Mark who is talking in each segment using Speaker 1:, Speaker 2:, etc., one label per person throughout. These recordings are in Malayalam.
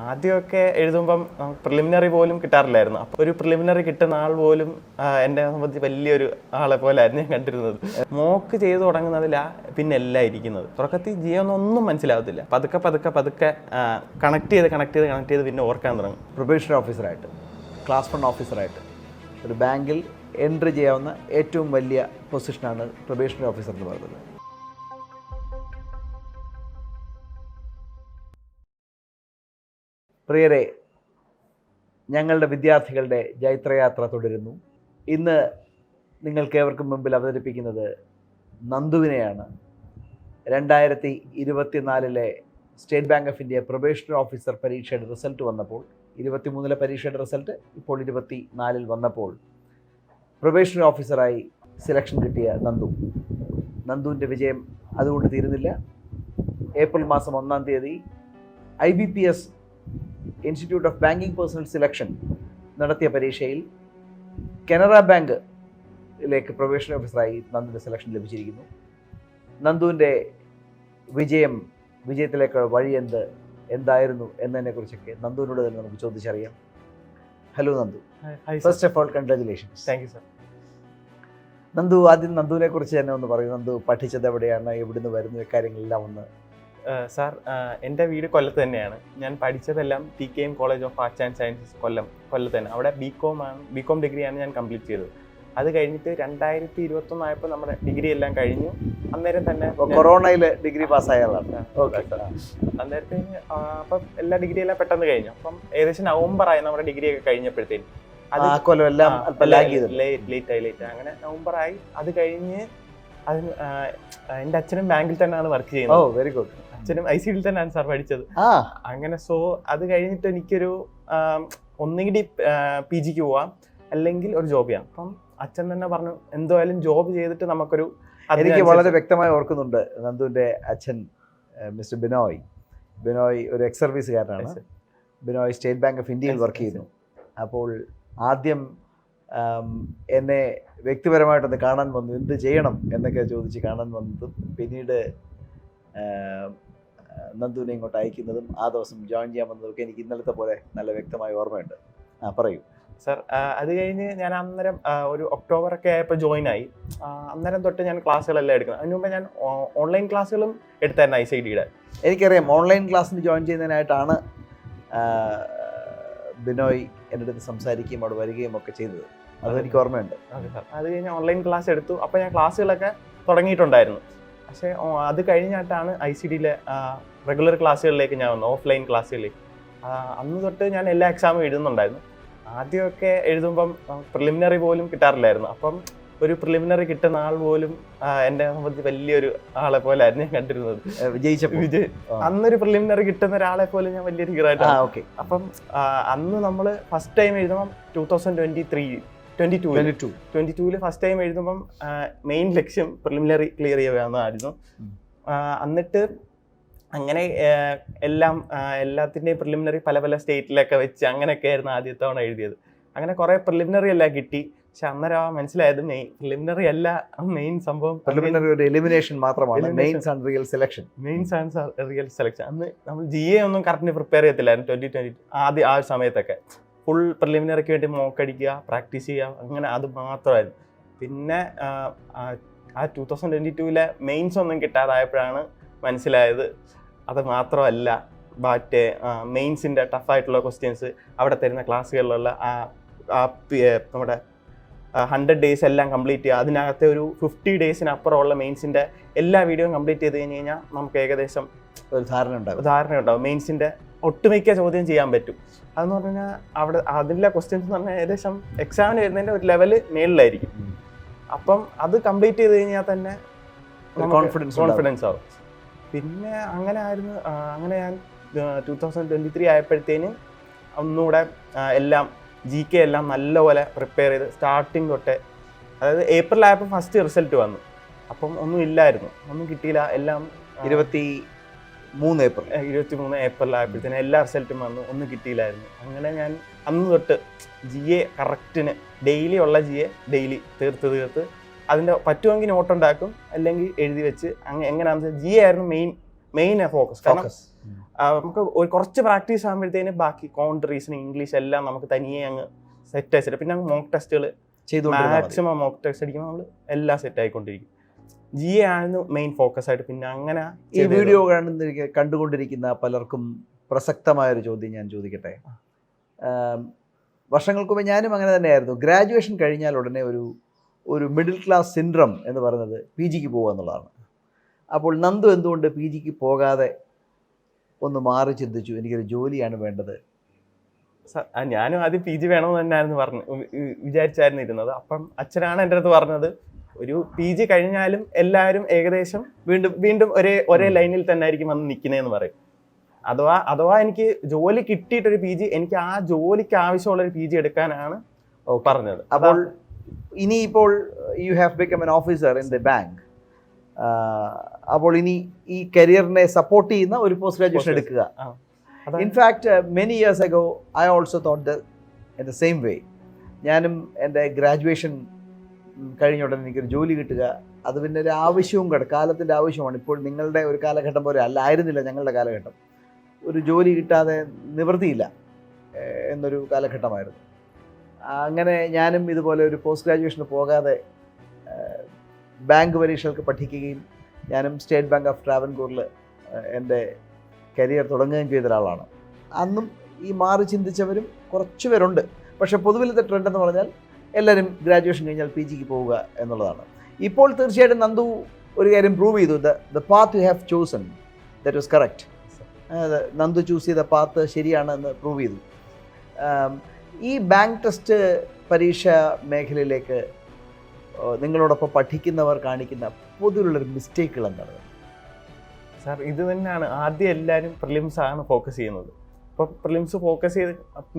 Speaker 1: ആദ്യമൊക്കെ എഴുതുമ്പം പ്രിലിമിനറി പോലും കിട്ടാറില്ലായിരുന്നു. അപ്പോൾ ഒരു പ്രിലിമിനറി കിട്ടുന്ന ആൾ പോലും എന്നെ സംബന്ധിച്ച് വലിയൊരു ആളെ പോലായിരുന്നു ഞാൻ കണ്ടിരുന്നത്. മോക്ക് ചെയ്തു തുടങ്ങുന്നതിലാ പിന്നെ എല്ലാം ഇരിക്കുന്നത്. തുടക്കത്തിൽ ഒന്നും മനസ്സിലാവത്തില്ല. പതുക്കെ പതുക്കെ പതുക്കെ കണക്ട് ചെയ്ത് പിന്നെ ഓർക്കാൻ തുടങ്ങും.
Speaker 2: പ്രൊബേഷണറി ഓഫീസറായിട്ട്, ക്ലാസ് 1 ഓഫീസറായിട്ട് ഒരു ബാങ്കിൽ എൻട്രി ചെയ്യാവുന്ന ഏറ്റവും വലിയ പൊസിഷനാണ് പ്രൊബേഷണറി ഓഫീസർ എന്ന് പറയുന്നത്. പ്രിയരെ, ഞങ്ങളുടെ വിദ്യാർത്ഥികളുടെ ജൈത്രയാത്ര തുടരുന്നു. ഇന്ന് നിങ്ങൾക്കേവർക്കും മുമ്പിൽ അവതരിപ്പിക്കുന്നത് നന്ദുവിനെയാണ്. 2024 state bank of India probationary officer പരീക്ഷയുടെ റിസൾട്ട് വന്നപ്പോൾ, 23 പരീക്ഷയുടെ റിസൾട്ട് ഇപ്പോൾ 24 വന്നപ്പോൾ പ്രൊബേഷണറി ഓഫീസറായി സെലക്ഷൻ കിട്ടിയ നന്ദുവിൻ്റെ വിജയം അതുകൊണ്ട് തീരുന്നില്ല. ഏപ്രിൽ മാസം 1-ാം തീയതി IBPS institute of banking personal selection നടത്തിയ പരീക്ഷയിൽ കനറ ബാങ്കിലേക്ക് പ്രൊബേഷണറി ഓഫീസറായി നന്ദുവിൻ്റെ സെലക്ഷൻ ലഭിച്ചിരിക്കുന്നു. നന്ദുവിൻ്റെ വിജയത്തിലേക്ക് വഴി എന്തായിരുന്നു എന്നതിനെക്കുറിച്ചൊക്കെ നന്ദുവിനോട് തന്നെ നമുക്ക് ചോദിച്ചറിയാം. Hello Nandu, first of all congratulations.
Speaker 1: Thank you sir.
Speaker 2: Nandu, ആദ്യം നന്ദുവിനെ കുറിച്ച് തന്നെ ഒന്ന് പറയും. നന്ദു പഠിച്ചത് എവിടെയാണ്, എവിടുന്ന് വരുന്നു, കാര്യങ്ങളെല്ലാം ഒന്ന്.
Speaker 1: സാർ, എൻ്റെ വീട് കൊല്ലത്ത് തന്നെയാണ്. ഞാൻ പഠിച്ചതെല്ലാം TKM college of arts and sciences കൊല്ലത്ത് തന്നെ. അവിടെ ബികോം ഡിഗ്രിയാണ് ഞാൻ കംപ്ലീറ്റ് ചെയ്തത്. അത് കഴിഞ്ഞിട്ട് 2021 ആയപ്പോൾ നമ്മുടെ ഡിഗ്രി എല്ലാം കഴിഞ്ഞു. അന്നേരം തന്നെ
Speaker 2: കൊറോണയിൽ ഡിഗ്രി പാസ്സായതാണ്.
Speaker 1: അന്നേരത്തെ അപ്പം എല്ലാ ഡിഗ്രി എല്ലാം പെട്ടെന്ന് കഴിഞ്ഞു. അപ്പം ഏകദേശം നവംബറായി നമ്മുടെ ഡിഗ്രി ഒക്കെ കഴിഞ്ഞപ്പോഴത്തേനും ലേറ്റ് ആയി. അങ്ങനെ നവംബറായി. അത് കഴിഞ്ഞ് എൻ്റെ അച്ഛനും ബാങ്കിൽ തന്നെയാണ് വർക്ക് ചെയ്യുന്നത്.
Speaker 2: Very good.
Speaker 1: അച്ഛനും ICD തന്നെയാണ് സാർ പഠിച്ചത്. അങ്ങനെ അത് കഴിഞ്ഞിട്ട് എനിക്കൊരു ഒന്നുകിൽ PGക്ക് പോവാം, അല്ലെങ്കിൽ ഒരു ജോബ് ചെയ്യാം. അപ്പം അച്ഛൻ തന്നെ പറഞ്ഞു, എന്തായാലും ജോബ് ചെയ്തിട്ട് നമുക്കൊരു.
Speaker 2: എനിക്ക് വളരെ വ്യക്തമായി ഓർക്കുന്നുണ്ട്, നന്ദുവിൻ്റെ അച്ഛൻ മിസ്റ്റർ ബിനോയ് ഒരു എക്സ് സർവീസുകാരനാണ്. ബിനോയ് സ്റ്റേറ്റ് ബാങ്ക് ഓഫ് ഇന്ത്യയിൽ വർക്ക് ചെയ്യുന്നു. അപ്പോൾ ആദ്യം എന്നെ വ്യക്തിപരമായിട്ടൊന്ന് കാണാൻ വന്നു, എന്ത് ചെയ്യണം എന്നൊക്കെ ചോദിച്ച് കാണാൻ വന്നതും പിന്നീട് നന്ദുവിനെ ഇങ്ങോട്ട് അയക്കുന്നതും ആ ദിവസം ജോയിൻ ചെയ്യാൻ വന്നതൊക്കെ എനിക്ക് ഇന്നലത്തെ പോലെ നല്ല വ്യക്തമായ ഓർമ്മയുണ്ട്. പറയൂ
Speaker 1: സാർ. അത് കഴിഞ്ഞ് ഞാൻ അന്നേരം ഒരു ഒക്ടോബറൊക്കെ ആയപ്പോൾ ജോയിൻ ആയി. അന്നേരം തൊട്ട് ഞാൻ ക്ലാസ്സുകളെല്ലാം എടുക്കുന്നത്. അതിന് മുമ്പ് ഞാൻ ഓൺലൈൻ ക്ലാസ്സുകളും എടുത്തായിരുന്നു ICDയുടെ.
Speaker 2: എനിക്കറിയാം, ഓൺലൈൻ ക്ലാസ്സിന് ജോയിൻ ചെയ്യുന്നതിനായിട്ടാണ് ബിനോയ് എൻ്റെ അടുത്ത് സംസാരിക്കുകയും അവിടെ വരികയും ഒക്കെ ചെയ്തത്. അതെനിക്ക് ഓർമ്മയുണ്ട്.
Speaker 1: അതെ സാർ. അത് കഴിഞ്ഞ് ഓൺലൈൻ ക്ലാസ് എടുത്തു. അപ്പോൾ ഞാൻ ക്ലാസ്സുകളൊക്കെ തുടങ്ങിയിട്ടുണ്ടായിരുന്നു. പക്ഷേ അത് കഴിഞ്ഞിട്ടാണ് ICDയിലെ റെഗുലർ ക്ലാസ്സുകളിലേക്ക് ഞാൻ വന്നു, ഓഫ്ലൈൻ ക്ലാസ്സുകളിലേക്ക്. അന്ന് തൊട്ട് ഞാൻ എല്ലാ എക്സാമും എഴുതുന്നുണ്ടായിരുന്നു. ആദ്യമൊക്കെ എഴുതുമ്പം പ്രിലിമിനറി പോലും കിട്ടാറില്ലായിരുന്നു. അപ്പം ഒരു പ്രിലിമിനറി കിട്ടുന്ന ആൾ പോലും എന്നെ സംബന്ധിച്ച് വലിയൊരു ആളെ പോലായിരുന്നു ഞാൻ കണ്ടിരുന്നത്. അന്നൊരു പ്രിലിമിനറി കിട്ടുന്ന ഒരാളെ പോലെ ഞാൻ വലിയൊരു ഹീറോയിട്ടാണ്. അപ്പം അന്ന് നമ്മൾ ഫസ്റ്റ് ടൈം എഴുതുമ്പം 2022 ഫസ്റ്റ് ടൈം എഴുതുമ്പം മെയിൻ ലക്ഷ്യം പ്രിലിമിനറി ക്ലിയർ ചെയ്യുകയായിരുന്നു. എന്നിട്ട് അങ്ങനെ എല്ലാത്തിൻ്റെയും പ്രിലിമിനറി പല സ്റ്റേറ്റിലൊക്കെ വെച്ച് അങ്ങനെയൊക്കെ ആയിരുന്നു ആദ്യത്തെ തവണ എഴുതിയത്. അങ്ങനെ കുറേ പ്രിലിമിനറി എല്ലാം കിട്ടി. പക്ഷെ അന്നേരം മനസ്സിലായത് പ്രിലിമിനറി അല്ല മെയിൻ സംഭവം.
Speaker 2: പ്രിലിമിനറി ഒരു എലിമിനേഷൻ മാത്രമാണ്, മെയിൻസ് ആൻഡ് റിയൽ സെലക്ഷൻ.
Speaker 1: അന്ന് നമ്മൾ GA ഒന്നും കറക്റ്റ് പ്രിപ്പയർ ചെയ്യത്തില്ലായിരുന്നു. 2020 ആദ്യം ആ സമയത്തൊക്കെ ഫുൾ പ്രിലിമിനറിക്ക് വേണ്ടി മോക്കടിക്കുക, പ്രാക്ടീസ് ചെയ്യുക, അങ്ങനെ അത് മാത്രമായിരുന്നു. പിന്നെ 2022 മെയിൻസ് ഒന്നും കിട്ടാതായപ്പോഴാണ് മനസ്സിലായത് അത് മാത്രമല്ല, മറ്റേ മെയിൻസിൻ്റെ ടഫായിട്ടുള്ള ക്വസ്റ്റ്യൻസ് അവിടെ തരുന്ന ക്ലാസ്സുകളിലുള്ള നമ്മുടെ 100 ഡേയ്സ് എല്ലാം കംപ്ലീറ്റ് ചെയ്യുക. അതിനകത്തെ ഒരു 50 ഡേയ്സിനപ്പുറമുള്ള മെയിൻസിൻ്റെ എല്ലാ വീഡിയോയും കംപ്ലീറ്റ് ചെയ്ത് കഴിഞ്ഞ് കഴിഞ്ഞാൽ നമുക്ക് ഏകദേശം
Speaker 2: ഒരു ധാരണ ഉണ്ടാവും.
Speaker 1: മെയിൻസിൻ്റെ ഒട്ടുമിക്ക ചോദ്യം ചെയ്യാൻ പറ്റും. അതെന്ന് പറഞ്ഞു കഴിഞ്ഞാൽ അവിടെ അതിലെ ക്വസ്റ്റ്യൻസ് എന്ന് പറഞ്ഞാൽ ഏകദേശം എക്സാമിന് വരുന്നതിൻ്റെ ഒരു ലെവല് മേളിലായിരിക്കും. അപ്പം അത് കംപ്ലീറ്റ് ചെയ്ത് കഴിഞ്ഞാൽ തന്നെ കോൺഫിഡൻസ് ആവും. പിന്നെ അങ്ങനെ ഞാൻ 2023 ആയപ്പോഴത്തേനും ഒന്നുകൂടെ എല്ലാം GK എല്ലാം നല്ലപോലെ പ്രിപ്പയർ ചെയ്ത് സ്റ്റാർട്ടിങ് തൊട്ടേ, അതായത് ഏപ്രിൽ ആയപ്പോൾ ഫസ്റ്റ് റിസൾട്ട് വന്നു. അപ്പം ഒന്നും ഇല്ലായിരുന്നു, ഒന്നും കിട്ടിയില്ല. എല്ലാം 23 ഏപ്രിൽ ആയപ്പോഴത്തേനും എല്ലാ റിസൾട്ടും വന്നു, ഒന്നും കിട്ടിയില്ലായിരുന്നു. അങ്ങനെ ഞാൻ അന്ന് തൊട്ട് GA കറക്റ്റിന് ഡെയിലി ഉള്ള GA ഡെയിലി തീർത്ത് അതിൻ്റെ പറ്റുമെങ്കിൽ നോട്ടുണ്ടാക്കും, അല്ലെങ്കിൽ എഴുതി വെച്ച് എങ്ങനെയാണെന്ന് GA ആയിരുന്നു മെയിൻ ഫോക്കസ്. കാരണം നമുക്ക് ഒരു കുറച്ച് പ്രാക്ടീസ് ആകുമ്പോഴത്തേന് ബാക്കി കൗണ്ട് റീസണിങ് ഇംഗ്ലീഷ് എല്ലാം നമുക്ക് തനിയെ അങ്ങ് സെറ്റ് ആയിട്ട് പിന്നെ മോക്ക് ടെസ്റ്റുകൾ മാക്സിമം മോക്ക് ടെസ്റ്റ് അടിക്കുമ്പോൾ നമ്മൾ എല്ലാം സെറ്റ് ആയിക്കൊണ്ടിരിക്കും. GA ആണ് മെയിൻ ഫോക്കസ് ആയിട്ട്. പിന്നെ അങ്ങനെ
Speaker 2: ഈ വീഡിയോ കണ്ടുകൊണ്ടിരിക്കുന്ന പലർക്കും പ്രസക്തമായൊരു ചോദ്യം ഞാൻ ചോദിക്കട്ടെ. വർഷങ്ങൾക്ക് മുമ്പ് ഞാനും അങ്ങനെ തന്നെയായിരുന്നു. ഗ്രാജുവേഷൻ കഴിഞ്ഞാൽ ഉടനെ ഒരു മിഡിൽ ക്ലാസ് സിൻഡ്രം എന്ന് പറയുന്നത് PG പോകുക എന്നുള്ളതാണ്. അപ്പോൾ നന്ദു എന്തുകൊണ്ട് PG പോകാതെ ഒന്ന് മാറി ചിന്തിച്ചു, എനിക്കൊരു ജോലിയാണ് വേണ്ടത്?
Speaker 1: ഞാനും ആദ്യം PG വേണമെന്ന് തന്നെയായിരുന്നു വിചാരിച്ചായിരുന്നു ഇരുന്നത്. അപ്പം അച്ഛനാണ് എൻ്റെ അടുത്ത് പറഞ്ഞത്, ഒരു PG കഴിഞ്ഞാലും എല്ലാവരും ഏകദേശം വീണ്ടും ഒരേ ലൈനിൽ തന്നെ ആയിരിക്കും വന്ന് നിൽക്കുന്നതെന്ന് പറയും. അഥവാ എനിക്ക് ജോലി കിട്ടിയിട്ടൊരു PG, എനിക്ക് ആ ജോലിക്ക് ആവശ്യമുള്ളൊരു PG എടുക്കാനാണ് പറഞ്ഞത്.
Speaker 2: അപ്പോൾ ഇനിയിപ്പോൾ you have become an officer in the bank. അപ്പോൾ ഇനി ഈ കരിയറിനെ സപ്പോർട്ട് ചെയ്യുന്ന ഒരു പോസ്റ്റ് ഗ്രാജുവേഷൻ എടുക്കുക. In fact many years ago I also thought in the same way. ഞാനും എൻ്റെ ഗ്രാജുവേഷൻ കഴിഞ്ഞ ഉടനെ എനിക്കൊരു ജോലി കിട്ടുക, അത് പിന്നെ ഒരു ആവശ്യവും കാലത്തിൻ്റെ ആവശ്യമാണ്. ഇപ്പോൾ നിങ്ങളുടെ ഒരു കാലഘട്ടം പോലെ ആയിരുന്നില്ല ഞങ്ങളുടെ കാലഘട്ടം. ഒരു ജോലി കിട്ടാതെ നിവൃത്തിയില്ല എന്നൊരു കാലഘട്ടമായിരുന്നു. അങ്ങനെ ഞാനും ഇതുപോലെ ഒരു പോസ്റ്റ് ഗ്രാജുവേഷന് പോകാതെ ബാങ്ക് പരീക്ഷകൾക്ക് പഠിക്കുകയും ഞാനും സ്റ്റേറ്റ് ബാങ്ക് ഓഫ് ട്രാവൻകൂറിൽ എൻ്റെ കരിയർ തുടങ്ങുകയും ചെയ്ത ഒരാളാണ്. അന്നും ഈ മാറി ചിന്തിച്ചവരും കുറച്ച് പേരുണ്ട്. പക്ഷേ പൊതുവിലത്തെ ട്രെൻഡ് എന്ന് പറഞ്ഞാൽ എല്ലാവരും ഗ്രാജുവേഷൻ കഴിഞ്ഞാൽ PG പോവുക എന്നുള്ളതാണ്. ഇപ്പോൾ തീർച്ചയായിട്ടും നന്ദു ഒരു കാര്യം പ്രൂവ് ചെയ്തു. The path you have chosen that was correct. Nandu choose ചെയ്ത പാത്ത് ശരിയാണ് എന്ന് പ്രൂവ് ചെയ്തു. ഈ ബാങ്ക് ടെസ്റ്റ് പരീക്ഷ മേഖലയിലേക്ക് നിങ്ങളോടൊപ്പം പഠിക്കുന്നവർ കാണിക്കുന്ന പൊതുവിലുള്ളൊരു മിസ്റ്റേക്കുകൾ എന്താണ്
Speaker 1: സാർ? ഇത് തന്നെയാണ് ആദ്യം എല്ലാവരും പ്രിലിംസ് ആണ് ഫോക്കസ് ചെയ്യുന്നത്. ഇപ്പം പ്രിലിംസ് ഫോക്കസ് ചെയ്ത്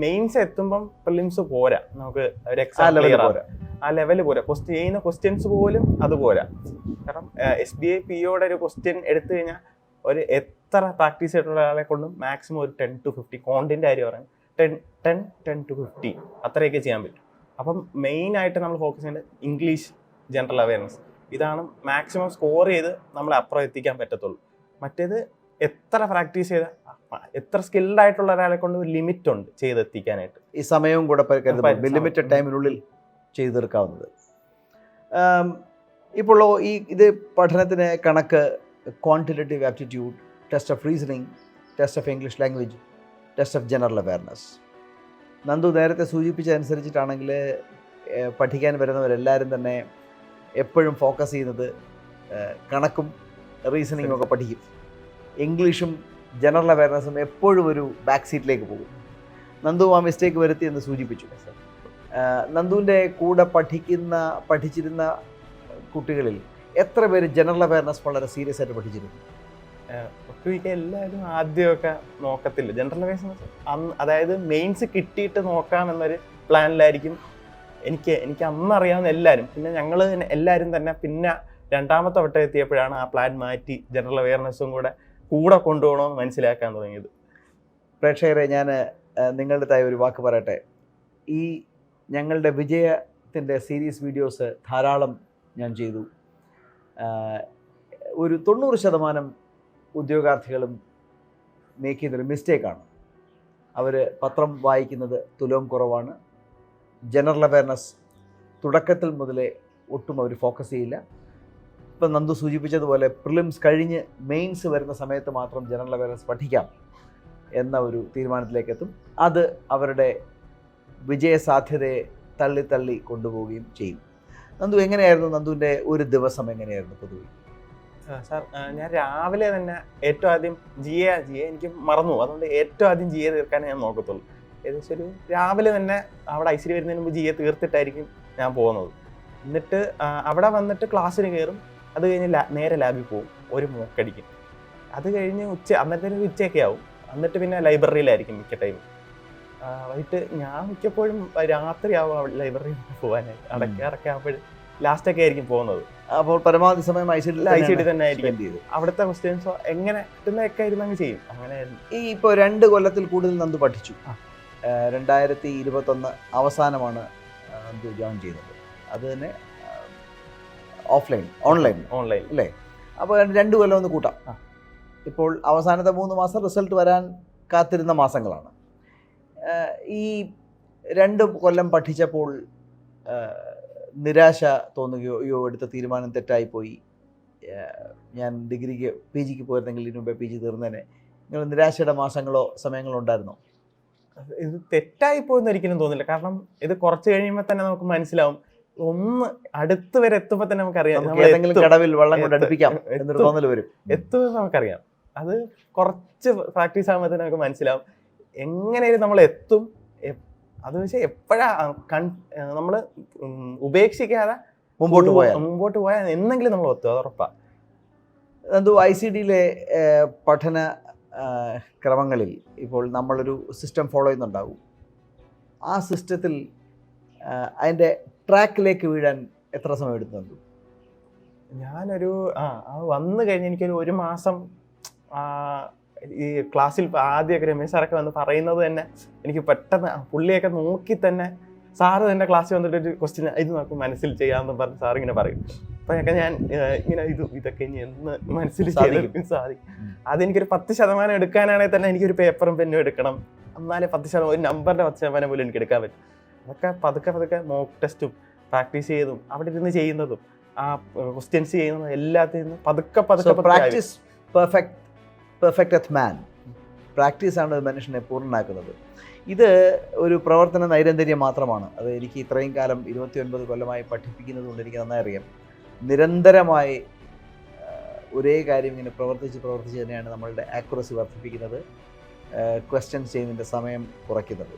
Speaker 1: മെയിൻസ് എത്തുമ്പം പ്രിലിംസ് പോരാ, നമുക്ക് ഒരു എക്സാം ആ ലെവല് പോരാ. ചെയ്യുന്ന ക്വസ്റ്റ്യൻസ് പോലും അത് പോരാ. കാരണം SBI POയുടെ ഒരു ക്വസ്റ്റ്യൻ എടുത്തു കഴിഞ്ഞാൽ എത്ര പ്രാക്ടീസ് ചെയ്തിട്ടുള്ള ഒരാളെ കൊണ്ടും മാക്സിമം ഒരു 10 to 50 കോണ്ടിൻ്റെ കാര്യം പറയാം, 10 to 50 അത്രയൊക്കെ ചെയ്യാൻ പറ്റും. അപ്പം മെയിനായിട്ട് നമ്മൾ ഫോക്കസ് ചെയ്യേണ്ടത് ഇംഗ്ലീഷ് ജനറൽ അവയർനെസ്. ഇതാണ് മാക്സിമം സ്കോർ ചെയ്ത് നമ്മളെ അപ്പുറം എത്തിക്കാൻ പറ്റത്തുള്ളൂ. മറ്റേത് എത്ര പ്രാക്ടീസ് ചെയ്ത എത്ര സ്കിൽഡ് ആയിട്ടുള്ള ഒരാളെ കൊണ്ട് ഒരു ലിമിറ്റ് ഉണ്ട് ചെയ്തെത്തിക്കാനായിട്ട്.
Speaker 2: ഈ സമയവും കൂടെ ലിമിറ്റഡ് ടൈമിനുള്ളിൽ ചെയ്തു തീർക്കാവുന്നത്. ഇപ്പോൾ ഇത് പഠനത്തിന് കണക്ക്, quantitative aptitude, test of reasoning, test of English language, test of general awareness. Nandu നേരത്തെ സൂചിപ്പിച്ചതനുസരിച്ചിട്ടാണെങ്കിൽ പഠിക്കാൻ വരുന്നവരെല്ലാവരും തന്നെ എപ്പോഴും ഫോക്കസ് ചെയ്യുന്നത് കണക്കും റീസണിങ്ങും ഒക്കെ പഠിക്കും. ഇംഗ്ലീഷും ജനറൽ അവയർനെസ്സും എപ്പോഴും ഒരു ബാക്ക് സീറ്റിലേക്ക് പോകും. നന്ദു ആ മിസ്റ്റേക്ക് വരുത്തി എന്ന് സൂചിപ്പിച്ചു. നന്ദുവിൻ്റെ കൂടെ പഠിച്ചിരുന്ന കുട്ടികളിൽ എത്ര പേര് ജനറൽ അവയർനെസ് വളരെ സീരിയസ് ആയിട്ട് പഠിച്ചിരുന്നു?
Speaker 1: ഒട്ടുമിക്ക എല്ലാവരും ആദ്യമൊക്കെ നോക്കത്തില്ല ജനറൽ അവയർനെസ്. അതായത് മെയിൻസ് കിട്ടിയിട്ട് നോക്കാമെന്നൊരു പ്ലാനിലായിരിക്കും. എനിക്ക് അന്നറിയാവുന്ന എല്ലാവരും, പിന്നെ ഞങ്ങൾ എല്ലാവരും തന്നെ പിന്നെ രണ്ടാമത്തെ വട്ടം എത്തിയപ്പോഴാണ് ആ പ്ലാൻ മാറ്റി ജനറൽ അവയർനെസ്സും കൂടെ കൊണ്ടുപോകണമെന്ന് മനസ്സിലാക്കാൻ തുടങ്ങിയത്.
Speaker 2: പ്രേക്ഷകരെ, ഞാൻ നിങ്ങളുടെ തായി ഒരു വാക്ക് പറയട്ടെ. ഈ ഞങ്ങളുടെ വിജയത്തിൻ്റെ സീരീസ് വീഡിയോസ് ധാരാളം ഞാൻ ചെയ്തു. ഒരു 90% ഉദ്യോഗാർത്ഥികളും മേക്ക് ചെയ്തൊരു മിസ്റ്റേക്കാണ്. അവർ പത്രം വായിക്കുന്നത് തുലവും കുറവാണ്. ജനറൽ അവയർനെസ് തുടക്കത്തിൽ മുതലേ ഒട്ടും അവർ ഫോക്കസ് ചെയ്യില്ല. ഇപ്പം നന്ദു സൂചിപ്പിച്ചതുപോലെ പ്രിലിംസ് കഴിഞ്ഞ് മെയിൻസ് വരുന്ന സമയത്ത് മാത്രം ജനറൽ അവയർനെസ് പഠിക്കാം എന്ന ഒരു തീരുമാനത്തിലേക്ക് എത്തും. അത് അവരുടെ വിജയസാധ്യതയെ തള്ളി കൊണ്ടുപോവുകയും ചെയ്യും. നന്ദു, എങ്ങനെയായിരുന്നു നന്ദുവിൻ്റെ ഒരു ദിവസം എങ്ങനെയായിരുന്നു പൊതുവെ?
Speaker 1: സാർ, ഞാൻ രാവിലെ തന്നെ ഏറ്റവും ആദ്യം GA എനിക്ക് മറന്നു, അതുകൊണ്ട് ഏറ്റവും ആദ്യം GA തീർക്കാനേ ഞാൻ നോക്കത്തുള്ളൂ. ഏകദേശം ഒരു രാവിലെ തന്നെ അവിടെ ICD വരുന്നതിന് മുമ്പ് GA തീർത്തിട്ടായിരിക്കും ഞാൻ പോകുന്നത്. എന്നിട്ട് അവിടെ വന്നിട്ട് ക്ലാസ്സിന് കയറും. അത് കഴിഞ്ഞ് നേരെ ലാബിൽ പോകും, ഒരു മോക്കടിക്കും. അത് കഴിഞ്ഞ് അന്നേരത്തേന് ഉച്ചയൊക്കെ ആവും. എന്നിട്ട് പിന്നെ ലൈബ്രറിയിലായിരിക്കും മിക്ക ടൈം. വൈകിട്ട് ഞാൻ മിക്കപ്പോഴും രാത്രിയാവും ലൈബ്രറിയിൽ പോകാനായിട്ട്. അടയ്ക്കാറൊക്കെ ലാസ്റ്റൊക്കെ ആയിരിക്കും പോകുന്നത്.
Speaker 2: അപ്പോൾ പരമാവധി സമയം ICD
Speaker 1: തന്നെ ആയിരിക്കും. അവിടുത്തെ ക്വസ്റ്റ്യൻസോ എങ്ങനെ കിട്ടുന്നതൊക്കെ ആയിരുന്നു ചെയ്യും. അങ്ങനെയായിരുന്നു.
Speaker 2: ഈ ഇപ്പോൾ 2 കൊല്ലത്തിൽ കൂടുതൽ നന്ദു പഠിച്ചു. 2021 അവസാനമാണ് നന്ദു ജോയിൻ ചെയ്തത്. അത് തന്നെ ഓൺലൈൻ അല്ലേ? അപ്പോൾ 2 കൊല്ലം ഒന്ന് കൂട്ടാം. ഇപ്പോൾ അവസാനത്തെ 3 മാസം റിസൾട്ട് വരാൻ കാത്തിരുന്ന മാസങ്ങളാണ്. ഈ 2 കൊല്ലം പഠിച്ചപ്പോൾ നിരാശ തോന്നുകയോ അയ്യോ എടുത്ത തീരുമാനം തെറ്റായിപ്പോയി, ഞാൻ ഡിഗ്രിക്ക് PGക്ക് പോയിരുന്നെങ്കിൽ ഇതിനു മുമ്പേ PG തീർന്നേനെ, നിങ്ങൾ നിരാശയുടെ മാസങ്ങളോ സമയങ്ങളോ ഉണ്ടായിരുന്നോ?
Speaker 1: ഇത് തെറ്റായിപ്പോയെന്ന് ഒരിക്കലും തോന്നില്ല. കാരണം ഇത് കുറച്ച് കഴിയുമ്പോൾ തന്നെ നമുക്ക് മനസ്സിലാവും. ഒന്ന് അടുത്ത് വരെ എത്തുമ്പോൾ തന്നെ നമുക്കറിയാം
Speaker 2: ഏതെങ്കിലും കടവിൽ വെള്ളം കൊണ്ട് അടുപ്പിക്കാം എന്നൊരു തോന്നൽ വരും.
Speaker 1: എത്തുമെന്ന് നമുക്കറിയാം. അത് കുറച്ച് പ്രാക്ടീസ് ആകുമ്പോൾ തന്നെ നമുക്ക് മനസ്സിലാവും എങ്ങനെയും നമ്മൾ എത്തും. അത് പക്ഷേ എപ്പോഴാ നമ്മൾ ഉപേക്ഷിക്കാതെ മുമ്പോട്ട് പോയാൽ എന്നെങ്കിലും നമ്മൾ എത്തും, അത് ഉറപ്പാണ്.
Speaker 2: എന്തോ ICDയിലെ പഠന ക്രമങ്ങളിൽ ഇപ്പോൾ നമ്മളൊരു സിസ്റ്റം ഫോളോ ചെയ്യുന്നുണ്ടാവും. ആ സിസ്റ്റത്തിൽ അതിൻ്റെ ട്രാക്കിലേക്ക് വീഴാൻ എത്ര സമയം എടുക്കുന്നുണ്ട്?
Speaker 1: ഞാനൊരു വന്നു കഴിഞ്ഞ് എനിക്കൊരു 1 മാസം ഈ ക്ലാസ്സിൽ ആദ്യമൊക്കെ രമേശ് സാറൊക്കെ വന്ന് പറയുന്നത് തന്നെ എനിക്ക് പെട്ടെന്ന് പുള്ളിയൊക്കെ നോക്കി തന്നെ സാറ് തന്നെ ക്ലാസ്സിൽ വന്നിട്ട് ഒരു ക്വസ്റ്റ്യൻ ഇത് നമുക്ക് മനസ്സിൽ ചെയ്യാമെന്ന് പറഞ്ഞ് സാർ ഇങ്ങനെ പറയും. അപ്പോഴൊക്കെ ഞാൻ ഇങ്ങനെ ഇതൊക്കെ ഇനി എന്ന് മനസ്സിൽ ചെയ്യാൻ സാധിക്കും. അതെനിക്കൊരു 10% എടുക്കാനാണെങ്കിൽ തന്നെ എനിക്കൊരു പേപ്പറും പെന്നും എടുക്കണം. എന്നാലേ 10%, ഒരു നമ്പറിൻ്റെ 10% പോലും എനിക്ക് എടുക്കാൻ പറ്റും. അതൊക്കെ പതുക്കെ മോക്ക് ടെസ്റ്റും പ്രാക്ടീസ് ചെയ്തും അവിടെ ഇരുന്ന് ചെയ്യുന്നതും ആ ക്വസ്റ്റ്യൻസ് ചെയ്യുന്നതും എല്ലാത്തിനും പതുക്കെ
Speaker 2: പ്രാക്ടീസ് പെർഫെക്റ്റ് മാൻ. പ്രാക്ടീസാണ് മനുഷ്യനെ പൂർണ്ണനാക്കുന്നത്. ഇത് ഒരു പ്രവർത്തന നൈരന്തര്യം മാത്രമാണ്. അത് എനിക്ക് ഇത്രയും കാലം 29 കൊല്ലമായി പഠിപ്പിക്കുന്നത് കൊണ്ട് എനിക്ക് നന്നായി അറിയാം. നിരന്തരമായി ഒരേ കാര്യം ഇങ്ങനെ പ്രവർത്തിച്ച് തന്നെയാണ് നമ്മളുടെ ആക്യുറസി വർദ്ധിപ്പിക്കുന്നത്, ക്വസ്റ്റ്യൻസ് ചെയ്യുന്നതിൻ്റെ സമയം കുറയ്ക്കുന്നത്.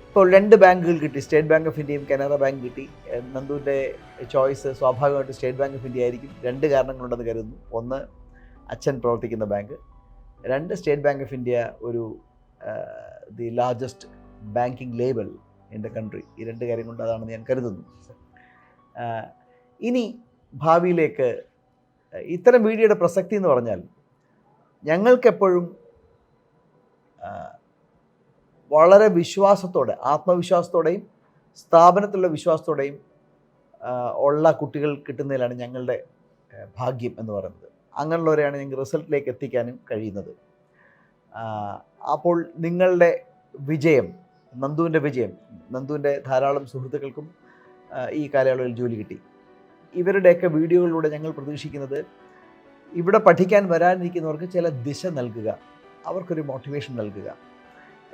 Speaker 2: ഇപ്പോൾ 2 ബാങ്കുകൾ കിട്ടി, സ്റ്റേറ്റ് ബാങ്ക് ഓഫ് ഇന്ത്യയും കാനറ ബാങ്ക് കിട്ടി. നന്ദുവിൻ്റെ ചോയ്സ് സ്വാഭാവികമായിട്ട് സ്റ്റേറ്റ് ബാങ്ക് ഓഫ് ഇന്ത്യ ആയിരിക്കും. 2 കാരണങ്ങളുണ്ടെന്ന് കരുതുന്നു. ഒന്ന്, അച്ഛൻ പ്രവർത്തിക്കുന്ന bank. 2, state bank of India ഒരു the largest banking label in the country. ഈ 2 കാര്യം കൊണ്ട് അതാണെന്ന് ഞാൻ കരുതുന്നു. ഇനി ഭാവിയിലേക്ക് ഇത്തരം വീഡിയോയുടെ പ്രസക്തി എന്ന് പറഞ്ഞാൽ ഞങ്ങൾക്കെപ്പോഴും വളരെ വിശ്വാസത്തോടെ, ആത്മവിശ്വാസത്തോടെയും സ്ഥാപനത്തിലുള്ള വിശ്വാസത്തോടെയും ഉള്ള കുട്ടികൾ കിട്ടുന്നതിലാണ് ഞങ്ങളുടെ ഭാഗ്യം എന്ന് പറയുന്നത്. അങ്ങനെയുള്ളവരെയാണ് ഞങ്ങൾക്ക് റിസൾട്ടിലേക്ക് എത്തിക്കാനും കഴിയുന്നത്. അപ്പോൾ നിങ്ങളുടെ വിജയം, നന്ദുവിൻ്റെ ധാരാളം സുഹൃത്തുക്കൾക്കും ഈ കാലയളവിൽ ജോലി കിട്ടി. ഇവരുടെയൊക്കെ വീഡിയോകളിലൂടെ ഞങ്ങൾ പ്രതീക്ഷിക്കുന്നത് ഇവിടെ പഠിക്കാൻ വരാനിരിക്കുന്നവർക്ക് ചില ദിശ നൽകുക, അവർക്കൊരു മോട്ടിവേഷൻ നൽകുക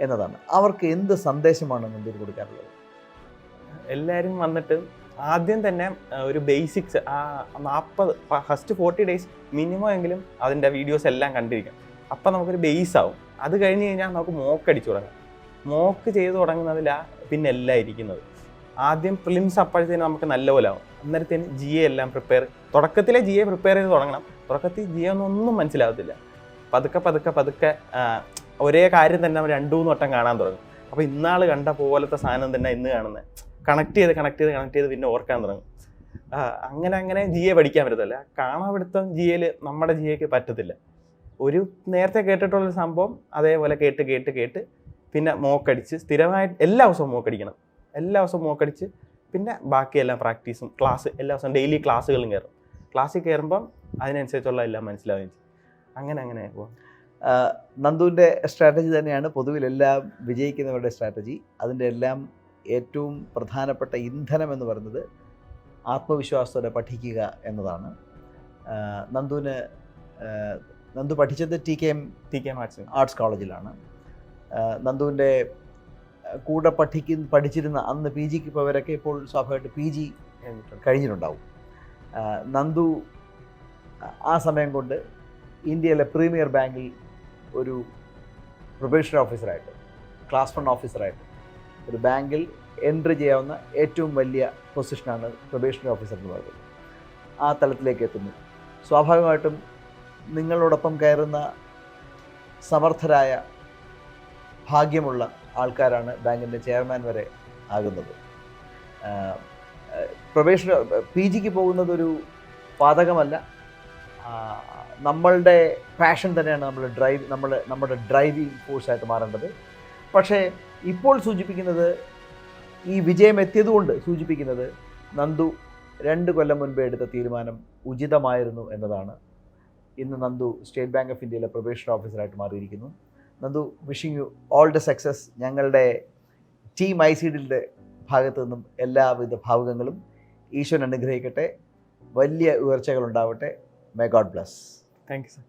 Speaker 2: എന്നതാണ്. അവർക്ക് എന്ത് സന്ദേശമാണ് നന്ദുവിന് കൊടുക്കാനുള്ളത്?
Speaker 1: എല്ലാവരും വന്നിട്ട് ആദ്യം തന്നെ ഒരു ബേസിക്സ് ഫസ്റ്റ് 40 days മിനിമം എങ്കിലും അതിൻ്റെ വീഡിയോസ് എല്ലാം കണ്ടിരിക്കാം. അപ്പം നമുക്കൊരു ബേസ് ആവും. അത് കഴിഞ്ഞ് കഴിഞ്ഞാൽ നമുക്ക് മോക്ക് അടിച്ചു തുടങ്ങാം. മോക്ക് ചെയ്ത് തുടങ്ങുന്നതിലാണ് പിന്നെ എല്ലാം ഇരിക്കുന്നത്. ആദ്യം പ്രിലിംസ് അപ്പോഴത്തേനും നമുക്ക് നല്ലപോലെ ആവും. അന്നേരത്തേന് GA എല്ലാം തുടക്കത്തിലെ GA പ്രിപ്പയർ ചെയ്ത് തുടങ്ങണം. തുടക്കത്തിൽ GA ഒന്നും മനസ്സിലാവത്തില്ല. പതുക്കെ ഒരേ കാര്യം തന്നെ നമ്മൾ 2-3 വട്ടം കാണാൻ തുടങ്ങും. അപ്പോൾ ഇന്നാൾ കണ്ട പോലത്തെ സാധനം തന്നെ ഇന്ന് കാണുന്നത്. കണക്ട് ചെയ്ത് പിന്നെ ഓർക്കാൻ തുടങ്ങും. അങ്ങനെ GA പഠിക്കാൻ പറ്റത്തില്ല. കാണാപിടുത്തം GAയിൽ നമ്മുടെ GAക്ക് പറ്റത്തില്ല. ഒരു നേരത്തെ കേട്ടിട്ടുള്ളൊരു സംഭവം അതേപോലെ കേട്ട് പിന്നെ മോക്കടിച്ച് സ്ഥിരമായിട്ട് എല്ലാ ദിവസവും മോക്കടിക്കണം. എല്ലാ ദിവസവും മോക്കടിച്ച് പിന്നെ ബാക്കിയെല്ലാം പ്രാക്ടീസും ക്ലാസ് എല്ലാ ദിവസവും ഡെയിലി ക്ലാസ്സുകളും കയറും. ക്ലാസ്സിൽ കയറുമ്പം അതിനനുസരിച്ചുള്ള എല്ലാം മനസ്സിലാവുകയും ചെയ്യും. അങ്ങനെ പോകും.
Speaker 2: നന്ദുവിൻ്റെ സ്ട്രാറ്റജി തന്നെയാണ് പൊതുവിലെല്ലാം വിജയിക്കുന്നവരുടെ സ്ട്രാറ്റജി. അതിൻ്റെ എല്ലാം ഏറ്റവും പ്രധാനപ്പെട്ട ഇന്ധനം എന്ന് പറയുന്നത് ആത്മവിശ്വാസത്തോടെ പഠിക്കുക എന്നതാണ്. നന്ദു പഠിച്ചത് TKM ആർട്സ് കോളേജിലാണ്. നന്ദുവിൻ്റെ കൂടെ പഠിച്ചിരുന്ന അന്ന് PGക്ക് പോയവരൊക്കെ ഇപ്പോൾ സ്വാഭാവികമായിട്ട് PG കഴിഞ്ഞിട്ടുണ്ടാവും. നന്ദു ആ സമയം കൊണ്ട് ഇന്ത്യയിലെ പ്രീമിയർ ബാങ്കിൽ ഒരു പ്രൊബേഷണറി ഓഫീസറായിട്ട്, ക്ലാസ് 1 ഓഫീസറായിട്ട് ഒരു ബാങ്കിൽ എൻട്രി ചെയ്യാവുന്ന ഏറ്റവും വലിയ പൊസിഷനാണ് പ്രൊബേഷണറി ഓഫീസർ എന്ന് പറയുന്നത്. ആ തലത്തിലേക്ക് എത്തുന്നു. സ്വാഭാവികമായിട്ടും നിങ്ങളോടൊപ്പം കയറുന്ന സമർത്ഥരായ ഭാഗ്യമുള്ള ആൾക്കാരാണ് ബാങ്കിൻ്റെ ചെയർമാൻ വരെ ആകുന്നത്. PGക്ക് പോകുന്നതൊരു പാതകമല്ല, നമ്മളുടെ പാഷൻ തന്നെയാണ് നമ്മുടെ ഡ്രൈവിംഗ് ഫോഴ്സായിട്ട് മാറേണ്ടത്. പക്ഷേ ഇപ്പോൾ സൂചിപ്പിക്കുന്നത്, ഈ വിജയം എത്തിയതുകൊണ്ട് സൂചിപ്പിക്കുന്നത് നന്ദു 2 കൊല്ലം മുൻപേ എടുത്ത തീരുമാനം ഉചിതമായിരുന്നു എന്നതാണ്. ഇന്ന് നന്ദു സ്റ്റേറ്റ് ബാങ്ക് ഓഫ് ഇന്ത്യയിലെ പ്രൊബേഷണറി ഓഫീസറായിട്ട് മാറിയിരിക്കുന്നു. Nandu, wishing you all the success. ഞങ്ങളുടെ ടീം ICDയുടെ ഭാഗത്തു നിന്നും എല്ലാവിധ ഭാവുകങ്ങളും. ഈശ്വരൻ അനുഗ്രഹിക്കട്ടെ. വലിയ ഉയർച്ചകൾ ഉണ്ടാവട്ടെ. May God bless.
Speaker 1: Thank you sir.